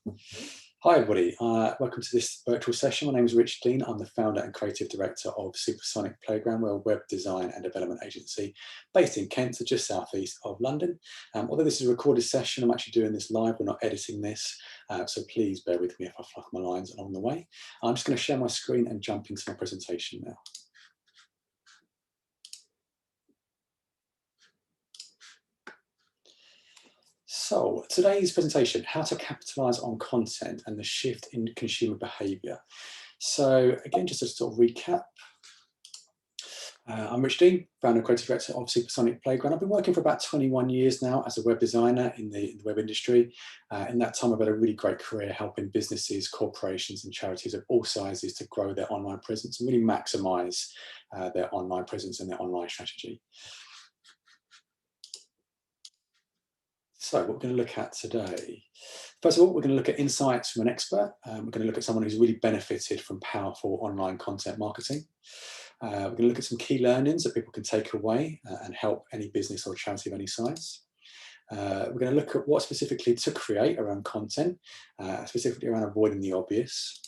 Hi everybody, welcome to this virtual session. My name is Rich Dean. I'm the founder and creative director of Supersonic Playground. We're a web design and development agency based in Kent, so just southeast of London. Although this is a recorded session, I'm actually doing this live. We're not editing this, so please bear with me if I fluff my lines along the way. I'm just going to share my screen and jump into my presentation now. So today's presentation, how to capitalise on content and the shift in consumer behaviour. So again, just to sort of recap, I'm Rich Dean, founder and creative director of Supersonic Playground. I've been working for about 21 years now as a web designer in the web industry. In that time, I've had a really great career helping businesses, corporations and charities of all sizes to grow their online presence and really maximise their online presence and their online strategy. So what we're going to look at today, first of all, we're going to look at insights from an expert. We're going to look at someone who's really benefited from powerful online content marketing. We're going to look at some key learnings that people can take away and help any business or charity of any size. We're going to look at what specifically to create around content, specifically around avoiding the obvious.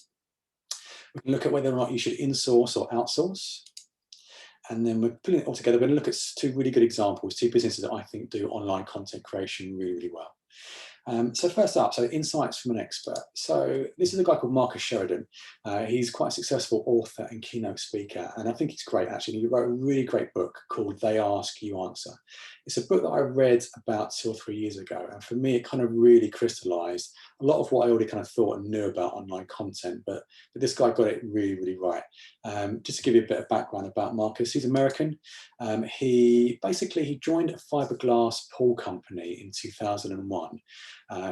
We can look at whether or not you should insource or outsource. And then we're putting it all together. We're going to look at two really good examples, two businesses that I think do online content creation really, really well. So first up, so insights from an expert. So this is a guy called Marcus Sheridan. He's quite a successful author and keynote speaker, and I think he's great actually. He wrote a really great book called They Ask, You Answer. It's a book that I read about 2 or 3 years ago, and for me it kind of really crystallized a lot of what I already kind of thought and knew about online content, but this guy got it really, really right. Just to give you a bit of background about Marcus, he's American. He joined a fiberglass pool company in 2001.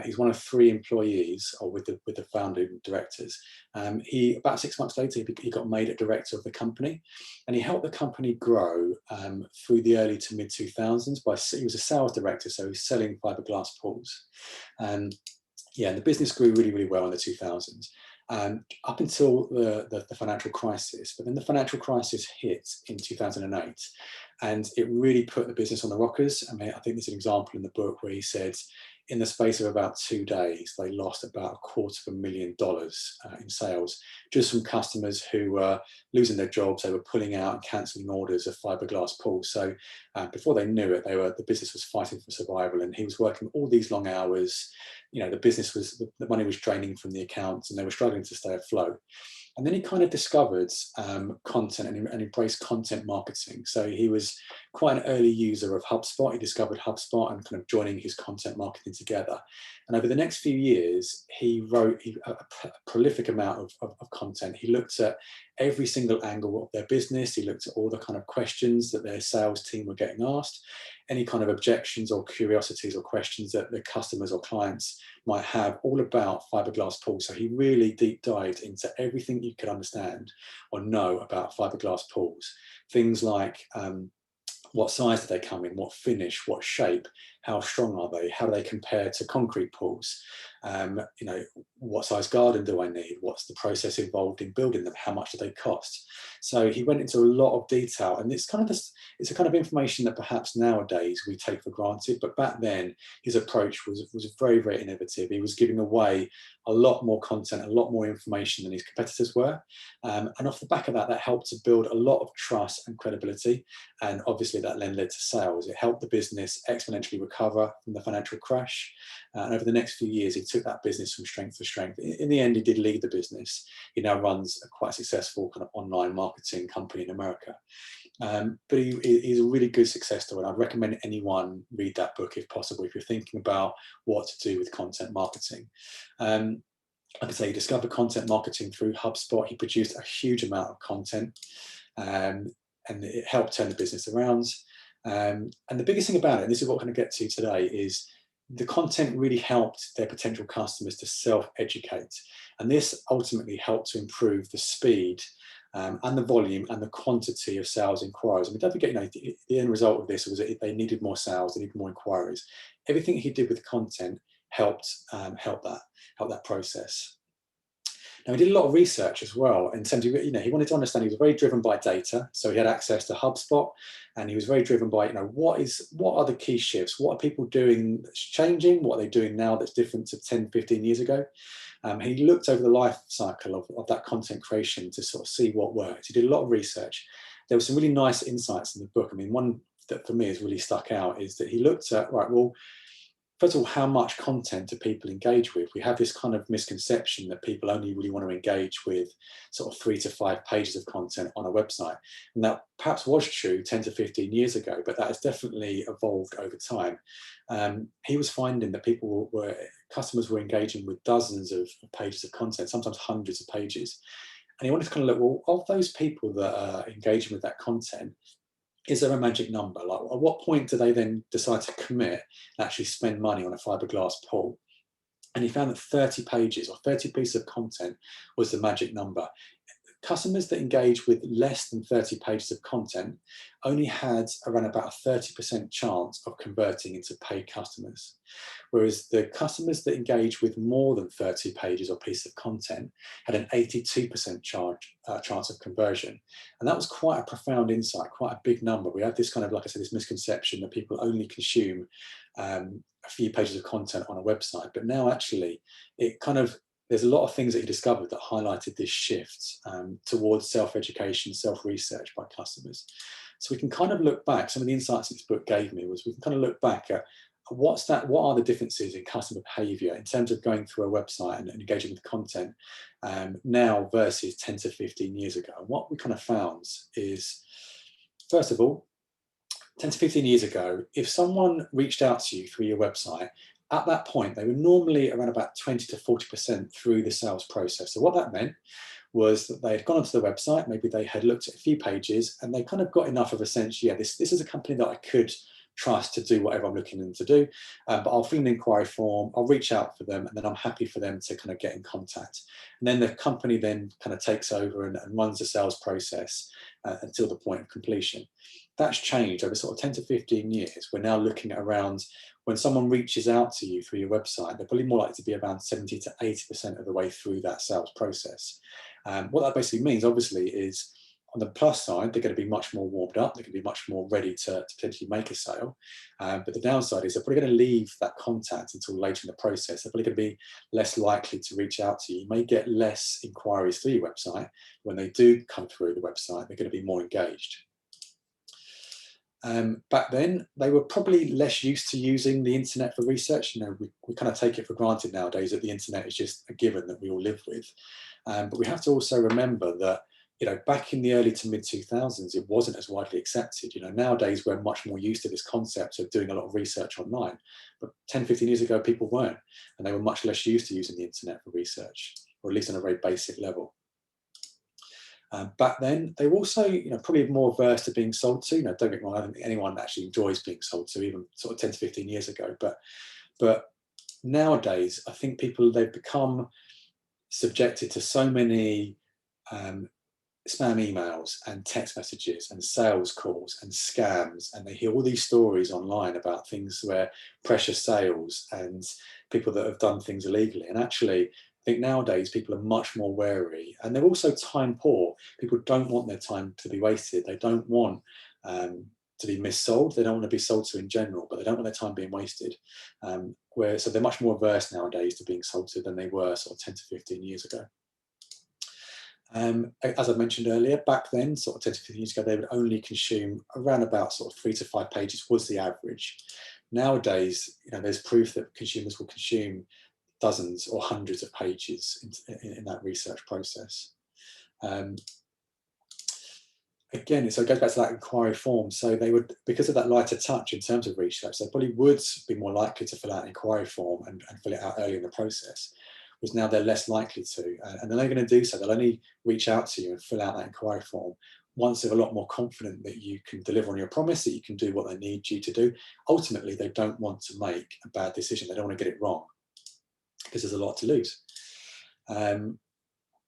He's one of 3 employees, or with the founding directors. About 6 months later, he got made a director of the company, and he helped the company grow through the early to mid 2000s. He was a sales director, so he was selling fiberglass pools. Yeah, the business grew really, really well in the 2000s. Up until the financial crisis, but then the financial crisis hit in 2008, and it really put the business on the rockers. I mean, I think there's an example in the book where he said, in the space of about 2 days, they lost about $250,000 in sales, just from customers who were losing their jobs. They were pulling out and cancelling orders of fiberglass pools. So before they knew it, the business was fighting for survival, and he was working all these long hours. You know, the money was draining from the accounts, and they were struggling to stay afloat. And then he kind of discovered content and embraced content marketing. So he was quite an early user of HubSpot. He discovered HubSpot and kind of joining his content marketing together. And over the next few years, he wrote a prolific amount of content. He looked at every single angle of their business. He looked at all the kind of questions that their sales team were getting asked, any kind of objections or curiosities or questions that the customers or clients might have, all about fiberglass pools. So he really deep dived into everything you could understand or know about fiberglass pools. Things like what size do they come in, what finish, what shape, how strong are they, how do they compare to concrete pools, you know, what size garden do I need, what's the process involved in building them, how much do they cost. So he went into a lot of detail, and it's a kind of information that perhaps nowadays we take for granted, but back then his approach was very, very innovative. He was giving away a lot more content, a lot more information than his competitors were, and off the back of that helped to build a lot of trust and credibility, and obviously that then led to sales. It helped the business exponentially recover from the financial crash, and over the next few years he took that business from strength to strength. In the end, he did lead the business. He now runs a quite successful kind of online marketing company in America. But he's a really good success story, and I'd recommend anyone read that book if possible, if you're thinking about what to do with content marketing. Like I say, he discovered content marketing through HubSpot. He produced a huge amount of content, and it helped turn the business around. And the biggest thing about it, and this is what we're going to get to today, is the content really helped their potential customers to self-educate. And this ultimately helped to improve the speed and the volume and the quantity of sales inquiries. I mean, don't forget, you know, the end result of this was that they needed more sales, they needed more inquiries. Everything he did with content helped that process. Now, he did a lot of research as well in terms of, he wanted to understand, he was very driven by data. So he had access to HubSpot, and he was very driven by, what are the key shifts? What are people doing that's changing? What are they doing now that's different to 10, 15 years ago? He looked over the life cycle of that content creation to sort of see what worked. He did a lot of research. There were some really nice insights in the book. I mean, one that for me has really stuck out is that he looked at, right, well, first of all, how much content do people engage with? We have this kind of misconception that people only really want to engage with sort of 3 to 5 pages of content on a website. And that perhaps was true 10 to 15 years ago, but that has definitely evolved over time. He was finding that customers were engaging with dozens of pages of content, sometimes hundreds of pages. And he wanted to kind of look, well, of those people that are engaging with that content, is there a magic number? Like, at what point do they then decide to commit and actually spend money on a fiberglass pool? And he found that 30 pages or 30 pieces of content was the magic number. Customers that engage with less than 30 pages of content only had around about a 30% chance of converting into paid customers. Whereas the customers that engage with more than 30 pages or pieces of content had an 82% chance of conversion. And that was quite a profound insight, quite a big number. We have this kind of, like I said, this misconception that people only consume a few pages of content on a website. But now actually, there's a lot of things that he discovered that highlighted this shift towards self-education, self-research by customers. So we can kind of look back, some of the insights this book gave me was we can kind of look back at what are the differences in customer behavior in terms of going through a website and engaging with content now versus 10 to 15 years ago. And what we kind of found is, first of all, 10 to 15 years ago, if someone reached out to you through your website, at that point, they were normally around about 20 to 40% through the sales process. So what that meant was that they had gone onto the website, maybe they had looked at a few pages, and they kind of got enough of a sense, yeah, this is a company that I could trust to do whatever I'm looking them to do, but I'll fill an inquiry form, I'll reach out for them, and then I'm happy for them to kind of get in contact. And then the company then kind of takes over and runs the sales process until the point of completion. That's changed over sort of 10 to 15 years. We're now looking at around, when someone reaches out to you through your website, they're probably more likely to be around 70 to 80% of the way through that sales process. What that basically means, obviously, is on the plus side, they're going to be much more warmed up. They're going to be much more ready to potentially make a sale. But the downside is they're probably going to leave that contact until later in the process. They're probably going to be less likely to reach out to you. You may get less inquiries through your website. When they do come through the website, they're going to be more engaged. Back then, they were probably less used to using the internet for research. We kind of take it for granted nowadays that the internet is just a given that we all live with. But we have to also remember that, back in the early to mid 2000s, it wasn't as widely accepted. Nowadays we're much more used to this concept of doing a lot of research online. But 10, 15 years ago, people weren't, and they were much less used to using the internet for research, or at least on a very basic level. Back then, they were also, probably more averse to being sold to. Don't get me wrong, I don't think anyone actually enjoys being sold to, even sort of 10 to 15 years ago. But nowadays, I think they've become subjected to so many spam emails and text messages and sales calls and scams, and they hear all these stories online about things where precious sales and people that have done things illegally. And actually, I think nowadays people are much more wary, and they're also time poor. People don't want their time to be wasted. They don't want to be missold. They don't want to be sold to in general, but they don't want their time being wasted. So they're much more averse nowadays to being sold to than they were sort of 10 to 15 years ago. As I mentioned earlier, back then, sort of 10 to 15 years ago, they would only consume around about sort of 3 to 5 pages was the average. Nowadays, there's proof that consumers will consume dozens or hundreds of pages in that research process. Again, so it goes back to that inquiry form. So they would, because of that lighter touch in terms of research, they probably would be more likely to fill out an inquiry form and fill it out early in the process, whereas now they're less likely to. And they're only going to do so. They'll only reach out to you and fill out that inquiry form once they're a lot more confident that you can deliver on your promise, that you can do what they need you to do. Ultimately, they don't want to make a bad decision. They don't want to get it wrong, because there's a lot to lose.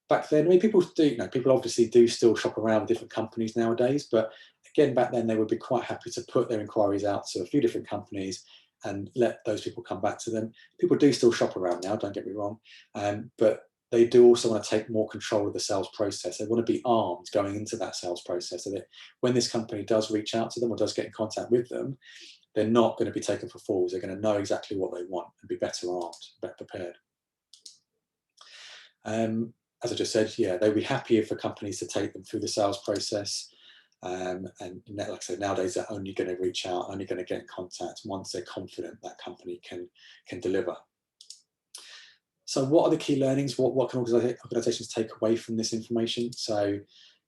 Back then, people do, people obviously do still shop around with different companies nowadays, but again, back then they would be quite happy to put their inquiries out to a few different companies and let those people come back to them. People do still shop around now, don't get me wrong, but they do also want to take more control of the sales process. They want to be armed going into that sales process, so that when this company does reach out to them or does get in contact with them, they're not going to be taken for fools. They're going to know exactly what they want and be better armed, better prepared. As I just said, yeah, they'd be happier for companies to take them through the sales process. And like I said, nowadays they're only going to reach out, only going to get in contact once they're confident that company can deliver. So what are the key learnings? What can organizations take away from this information? So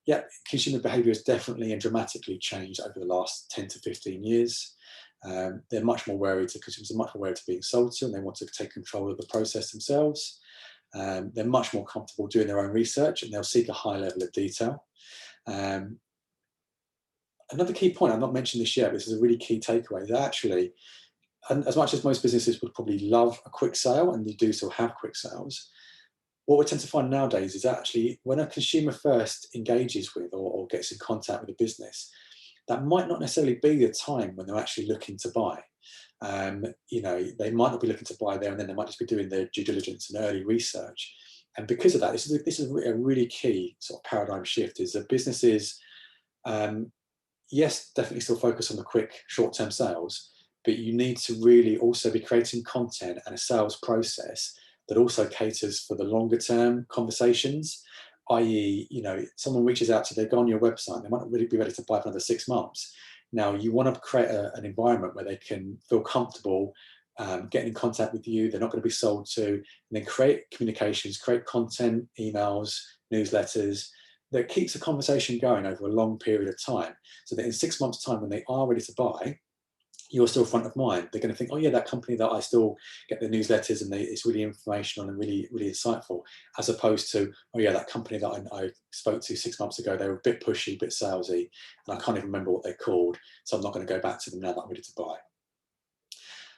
yeah, consumer behavior has definitely and dramatically changed over the last 10 to 15 years. They're much more wary to consumers, are much more wary to being sold to, and they want to take control of the process themselves. They're much more comfortable doing their own research, and they'll seek a high level of detail. Another key point, I've not mentioned this yet, but this is a really key takeaway, is actually, and as much as most businesses would probably love a quick sale, and they do still have quick sales, what we tend to find nowadays is actually when a consumer first engages with or gets in contact with a business, that might not necessarily be the time when they're actually looking to buy. You know, they might not be looking to buy there and then, they might just be doing their due diligence and early research. And because of that, this is a really key sort of paradigm shift, is that businesses, yes, definitely still focus on the quick short-term sales, but you need to really also be creating content and a sales process that also caters for the longer term conversations, i.e., you know, someone reaches out to you, they go on your website, they might not really be ready to buy for another 6 months. Now, you want to create an environment where they can feel comfortable getting in contact with you, they're not going to be sold to, and then create communications, create content, emails, newsletters, that keeps the conversation going over a long period of time, so that in 6 months' time, when they are ready to buy, you're still front of mind. They're going to think, oh yeah, that company that I still get the newsletters and it's really informational and really, really insightful, as opposed to, oh yeah, that company that I spoke to 6 months ago, they were a bit pushy, a bit salesy, and I can't even remember what they're called, so I'm not going to go back to them now that I'm ready to buy.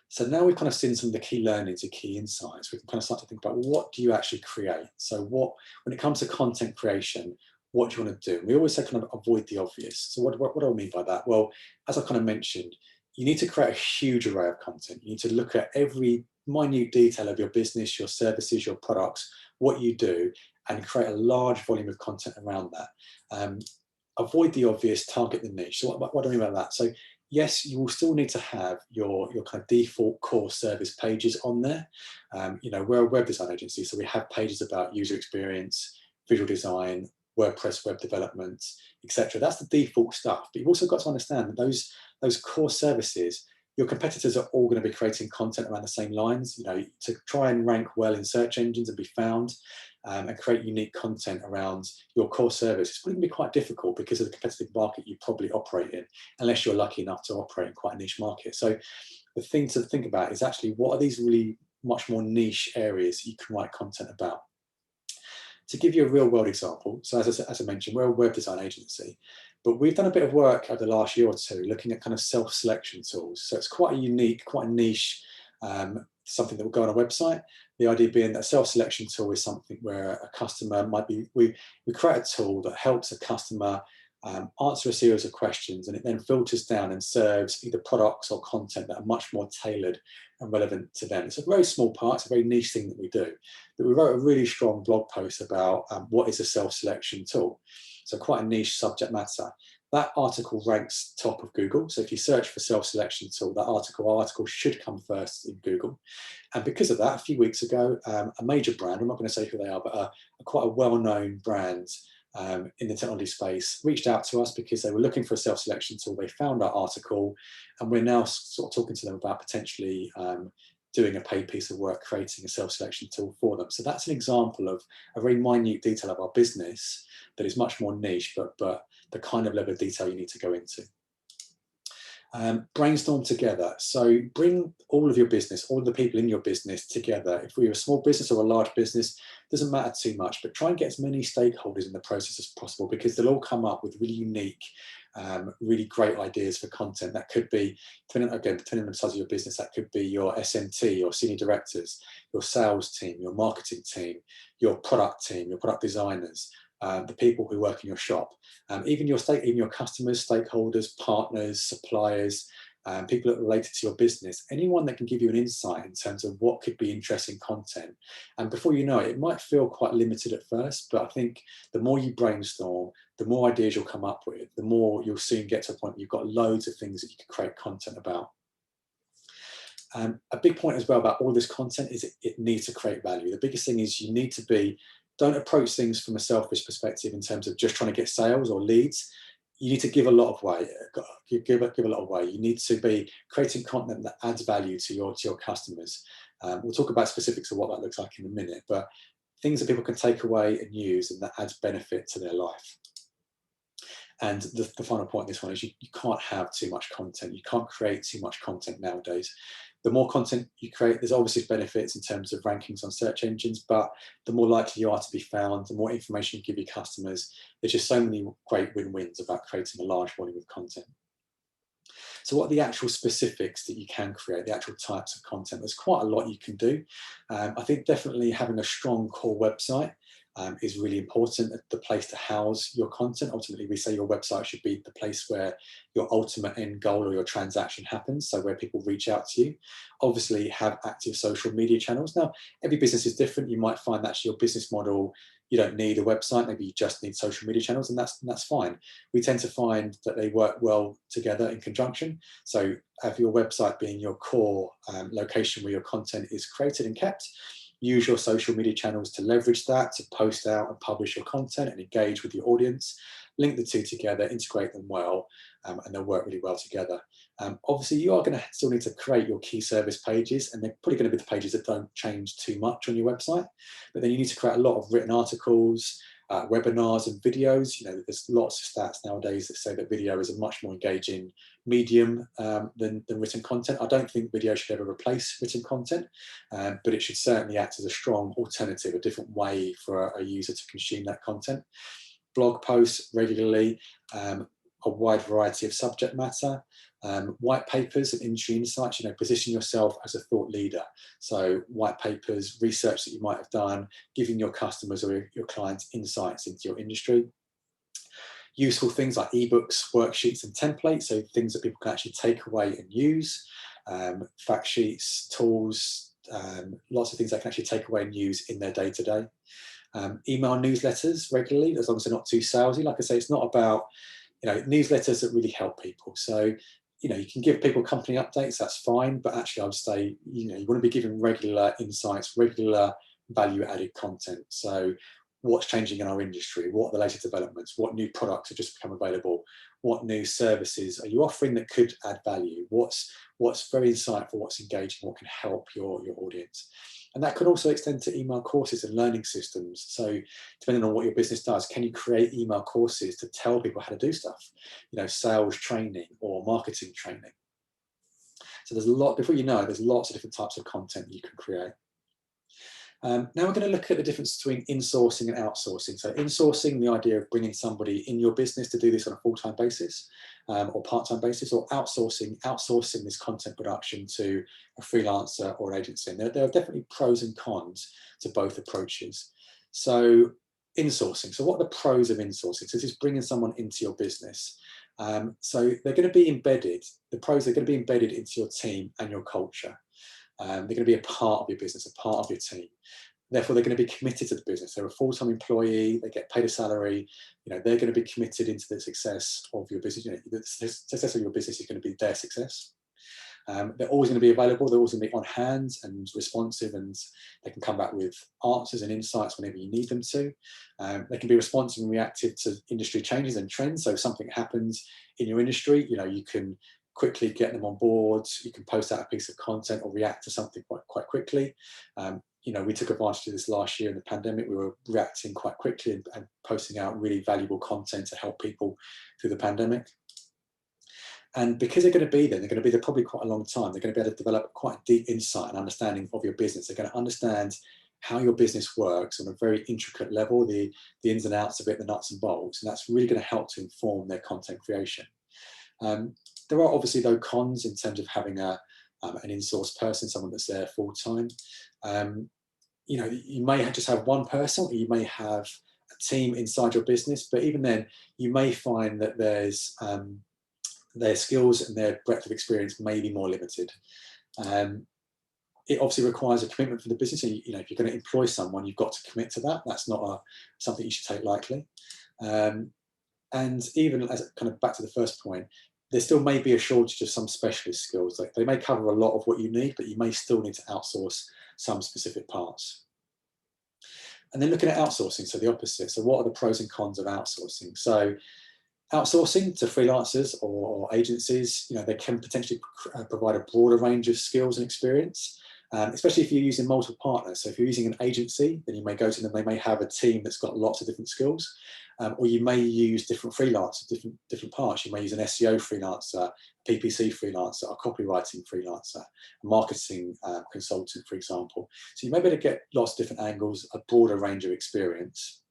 So now we've kind of seen some of the key learnings and key insights, we can kind of start to think about, well, what do you actually create? So when it comes to content creation, what do you want to do? We always say kind of avoid the obvious. So what do I mean by that? Well, as I kind of mentioned, you need to create a huge array of content. You need to look at every minute detail of your business, your services, your products, what you do, and create a large volume of content around that. Avoid the obvious, target the niche. So what do I mean by that? So yes, you will still need to have your kind of default core service pages on there. You know, we're a web design agency, so we have pages about user experience, visual design, WordPress web development, etc. That's the default stuff. But you've also got to understand that those core services, your competitors are all going to be creating content around the same lines. You know, to try and rank well in search engines and be found and create unique content around your core service, it's probably going to be quite difficult because of the competitive market you probably operate in, unless you're lucky enough to operate in quite a niche market. So the thing to think about is actually, what are these really much more niche areas you can write content about? To give you a real world example, so as I mentioned, we're a web design agency, but we've done a bit of work over the last year or two looking at kind of self-selection tools. So it's quite a unique, quite a niche, something that will go on a website. The idea being that self-selection tool is something where a customer might be, we create a tool that helps a customer answer a series of questions, and it then filters down and serves either products or content that are much more tailored and relevant to them. It's a very small part, it's a very niche thing that we do. But we wrote a really strong blog post about what is a self-selection tool. So quite a niche subject matter. That article ranks top of Google. So if you search for self-selection tool, that article should come first in Google. And because of that, a few weeks ago, a major brand, I'm not going to say who they are, but quite a well-known brand in the technology space, reached out to us because they were looking for a self-selection tool. They found our article, and we're now sort of talking to them about potentially doing a paid piece of work, creating a self-selection tool for them. So that's an example of a very minute detail of our business that is much more niche, but the kind of level of detail you need to go into. Brainstorm together. So bring all of your business, all of the people in your business together. If we're a small business or a large business, doesn't matter too much, but try and get as many stakeholders in the process as possible, because they'll all come up with really unique, really great ideas for content. That could be, depending on the size of your business, that could be your SMT, your senior directors, your sales team, your marketing team, your product designers, the people who work in your shop, even your customers, stakeholders, partners, suppliers, people that are related to your business, anyone that can give you an insight in terms of what could be interesting content. And before you know it, it might feel quite limited at first, but I think the more you brainstorm, the more ideas you'll come up with, the more you'll soon get to a point where you've got loads of things that you can create content about. A big point as well about all this content is it needs to create value. The biggest thing is you need to don't approach things from a selfish perspective in terms of just trying to get sales or leads. You need to give a lot of way, give a lot of way. You need to be creating content that adds value to your customers. We'll talk about specifics of what that looks like in a minute, but things that people can take away and use and that adds benefit to their life. And the final point in this one is you can't have too much content. You can't create too much content nowadays. The more content you create, there's obviously benefits in terms of rankings on search engines, but the more likely you are to be found, the more information you give your customers. There's just so many great win-wins about creating a large volume of content. So what are the actual specifics that you can create, the actual types of content? There's quite a lot you can do. I think definitely having a strong core website is really important, the place to house your content. Ultimately, we say your website should be the place where your ultimate end goal or your transaction happens, so where people reach out to you. Obviously, have active social media channels. Now, every business is different. You might find that your business model, you don't need a website, maybe you just need social media channels, and that's fine. We tend to find that they work well together in conjunction. So have your website being your core location where your content is created and kept. Use your social media channels to leverage that, to post out and publish your content and engage with your audience. Link the two together, integrate them well, and they'll work really well together. Obviously, you are going to still need to create your key service pages, and they're probably going to be the pages that don't change too much on your website. But then you need to create a lot of written articles, webinars and videos. You know, there's lots of stats nowadays that say that video is a much more engaging medium than written content. I don't think video should ever replace written content, but it should certainly act as a strong alternative, a different way for a user to consume that content. Blog posts regularly, a wide variety of subject matter, white papers and industry insights. You know, position yourself as a thought leader. So white papers, research that you might have done, giving your customers or your clients insights into your industry. Useful things like ebooks, worksheets and templates, so things that people can actually take away and use. Fact sheets, tools, lots of things they can actually take away and use in their day-to-day. Email newsletters regularly, as long as they're not too salesy. Like I say, it's not about, you know, newsletters that really help people. So, you know, you can give people company updates, that's fine, but actually I would say, you know, you want to be giving regular insights, regular value-added content. So what's changing in our industry, what are the latest developments, what new products have just become available, what new services are you offering that could add value, what's very insightful, what's engaging, what can help your audience. And that could also extend to email courses and learning systems. So depending on what your business does, can you create email courses to tell people how to do stuff? You know, sales training or marketing training. So there's a lot, before you know it, there's lots of different types of content you can create. Now we're going to look at the difference between insourcing and outsourcing. So insourcing, the idea of bringing somebody in your business to do this on a full-time basis or part-time basis, or outsourcing this content production to a freelancer or an agency. And there are definitely pros and cons to both approaches. So insourcing, so what are the pros of insourcing? So this is bringing someone into your business. So they're going to be embedded, the pros are going to be embedded into your team and your culture. They're going to be a part of your business, a part of your team. Therefore, they're going to be committed to the business. They're a full-time employee. They get paid a salary. You know, they're going to be committed into the success of your business. You know, the success of your business is going to be their success. They're always going to be available. They're always going to be on hand and responsive, and they can come back with answers and insights whenever you need them to. They can be responsive and reactive to industry changes and trends. So if something happens in your industry, you know, you can quickly get them on board. You can post out a piece of content or react to something quite quickly. You know, we took advantage of this last year in the pandemic. We were reacting quite quickly and posting out really valuable content to help people through the pandemic. And because they're going to be there, they're going to be there probably quite a long time. They're going to be able to develop quite deep insight and understanding of your business. They're going to understand how your business works on a very intricate level, the ins and outs of it, the nuts and bolts. And that's really going to help to inform their content creation. There are obviously, though, cons in terms of having an in-source person, someone that's there full time. You know, you may just have one person, or you may have a team inside your business, but even then, you may find that there's their skills and their breadth of experience may be more limited. It obviously requires a commitment from the business. So, you know, if you're going to employ someone, you've got to commit to that. That's not something you should take lightly. And even as kind of back to the first point, there still may be a shortage of some specialist skills. Like, they may cover a lot of what you need, but you may still need to outsource some specific parts. And then looking at outsourcing, so the opposite. So what are the pros and cons of outsourcing? So outsourcing to freelancers or agencies, you know, they can potentially provide a broader range of skills and experience, especially if you're using multiple partners. So if you're using an agency, then you may go to them, they may have a team that's got lots of different skills, or you may use different freelancers, different parts. You may use an SEO freelancer, PPC freelancer, a copywriting freelancer, a marketing consultant, for example. So you may be able to get lots of different angles, a broader range of experience.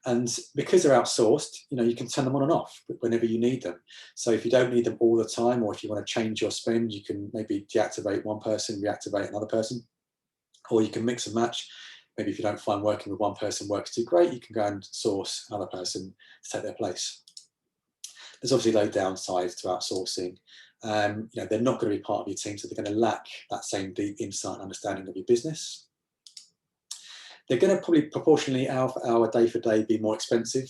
And because they're outsourced, you know, you can turn them on and off whenever you need them. So if you don't need them all the time, or if you want to change your spend, you can maybe deactivate one person, reactivate another person, or you can mix and match. Maybe if you don't find working with one person works too great, you can go and source another person to take their place. There's obviously low downsides to outsourcing. You know, they're not going to be part of your team, so they're going to lack that same deep insight and understanding of your business. They're going to probably proportionally our day-for-day be more expensive,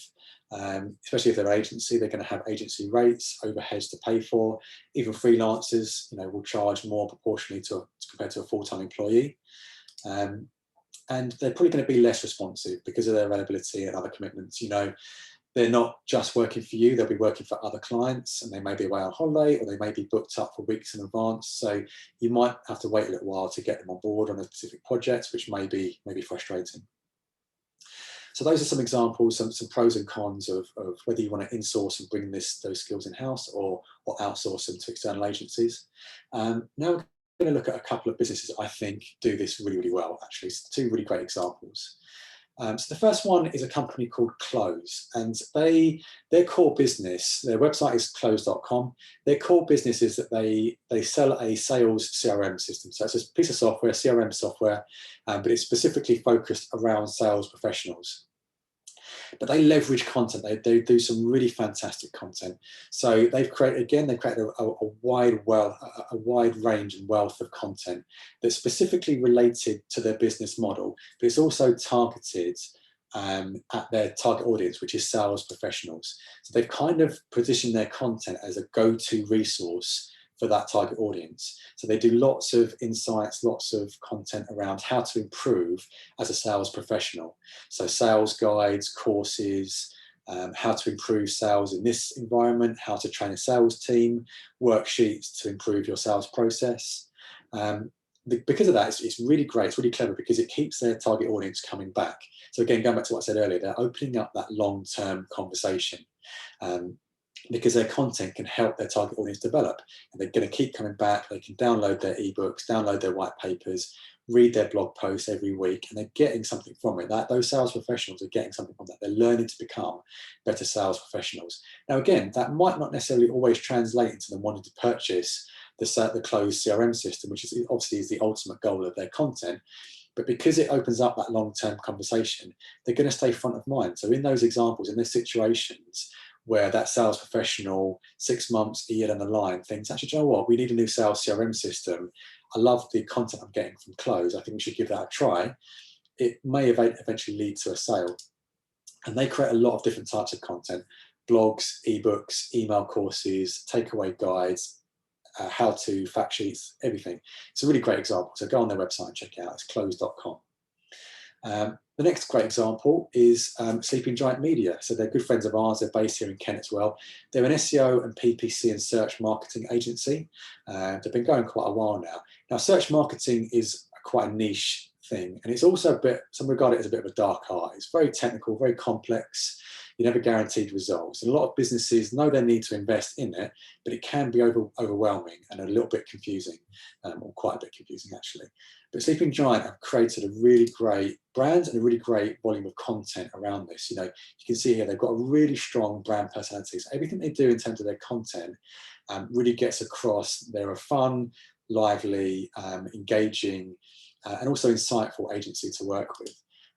especially if they're an agency. They're going to have agency rates, overheads to pay for. Even freelancers, you know, will charge more proportionally compared to a full-time employee. And they're probably going to be less responsive because of their availability and other commitments. You know, they're not just working for you, they'll be working for other clients, and they may be away on holiday, or they may be booked up for weeks in advance. So you might have to wait a little while to get them on board on a specific project, which may be frustrating. So those are some examples, some pros and cons of whether you want to insource and bring those skills in-house, or outsource them to external agencies. Now we're going to look at a couple of businesses I think do this really, really well, actually. So two really great examples. So the first one is a company called Close, and their core business, their website is close.com. Their core business is that they sell a sales CRM system. So it's a piece of software, CRM software, but it's specifically focused around sales professionals. But they leverage content. They do some really fantastic content. So they've created a wide range and wealth of content that's specifically related to their business model, but it's also targeted at their target audience, which is sales professionals. So they've kind of positioned their content as a go-to resource for that target audience. So they do lots of insights, lots of content around how to improve as a sales professional. So sales guides, courses, how to improve sales in this environment, how to train a sales team, worksheets to improve your sales process. Because of that, it's really great, it's really clever, because it keeps their target audience coming back. So again, going back to what I said earlier, they're opening up that long-term conversation. Because their content can help their target audience develop, and they're going to keep coming back. They can download their ebooks, download their white papers, read their blog posts every week, and they're getting something from it. Those sales professionals are getting something from that. They're learning to become better sales professionals. Now, again, that might not necessarily always translate into them wanting to purchase the closed CRM system, which is obviously the ultimate goal of their content. But because it opens up that long-term conversation, they're going to stay front of mind. So in those examples, in those situations where that sales professional 6 months, a year down the line thinks, actually, do you know what, we need a new sales CRM system. I love the content I'm getting from Close. I think we should give that a try. It may eventually lead to a sale. And they create a lot of different types of content: blogs, ebooks, email courses, takeaway guides, how-to, fact sheets, everything. It's a really great example. So go on their website and check it out. It's close.com. The next great example is Sleeping Giant Media. So they're good friends of ours. They're based here in Kent as well. They're an SEO and PPC and search marketing agency. They've been going quite a while now. Now, search marketing is quite a niche thing, and it's also some regard it as a bit of a dark art. It's very technical, very complex. You're never guaranteed results. And a lot of businesses know they need to invest in it, but it can be overwhelming and a little bit confusing, or quite a bit confusing actually. But Sleeping Giant have created a really great brand and a really great volume of content around this. You know, you can see here they've got a really strong brand personality. So everything they do in terms of their content really gets across. They're a fun, lively, engaging, and also insightful agency to work with.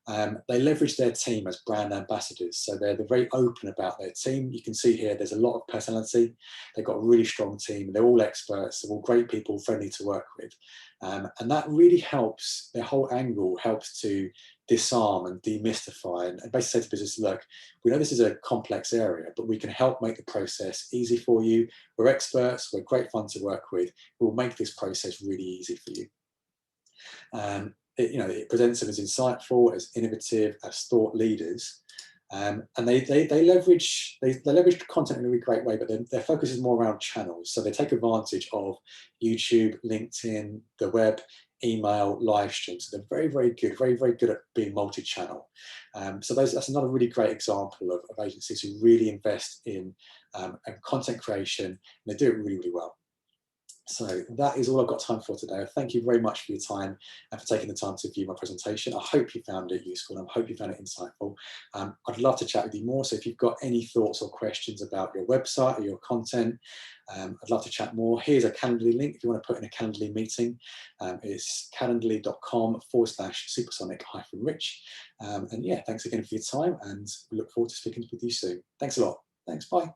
They leverage their team as brand ambassadors. So they're very open about their team. You can see here, there's a lot of personality. They've got a really strong team. They're all experts. They're all great people, friendly to work with. And that really helps, their whole angle helps to disarm and demystify and basically say to business, look, we know this is a complex area, but we can help make the process easy for you. We're experts. We're great fun to work with. We'll make this process really easy for you. It presents them as insightful, as innovative, as thought leaders, and they leverage content in a really great way. But their focus is more around channels, so they take advantage of YouTube, LinkedIn, the web, email, live streams. So they're very good, very good at being multi-channel. So that's another really great example of agencies who really invest in content creation, and they do it really well. So that is all I've got time for today. Thank you very much for your time and for taking the time to view my presentation. I hope you found it useful and I hope you found it insightful. I'd love to chat with you more. So if you've got any thoughts or questions about your website or your content, I'd love to chat more. Here's a Calendly link if you want to put in a Calendly meeting. It's calendly.com/supersonic-rich. And yeah, thanks again for your time and we look forward to speaking with you soon. Thanks a lot. Thanks, bye.